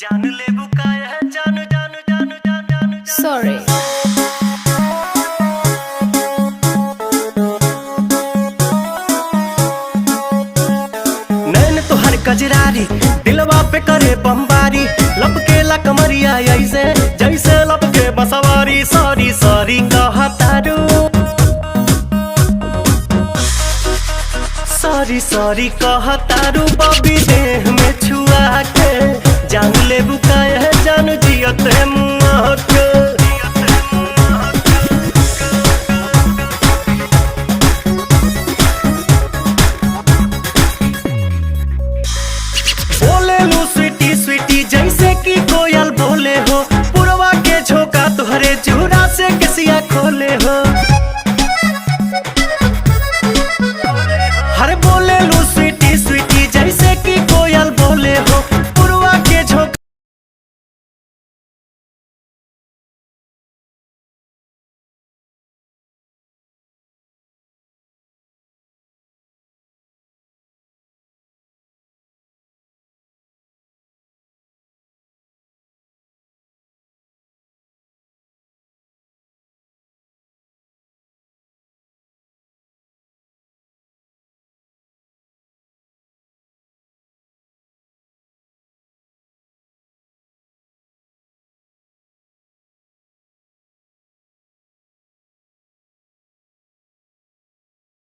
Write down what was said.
जान ले बुकाया जान जान जान जान जान Sorry. नैन तोहर कजरारी दिलवा पे करे बमबारी लपकेला कमरिया ऐसे जैसे लपके बसवारी सॉरी सॉरी कहतारू सॉरी सॉरी कहतारू बबी देह में छुआ के जान ले बुका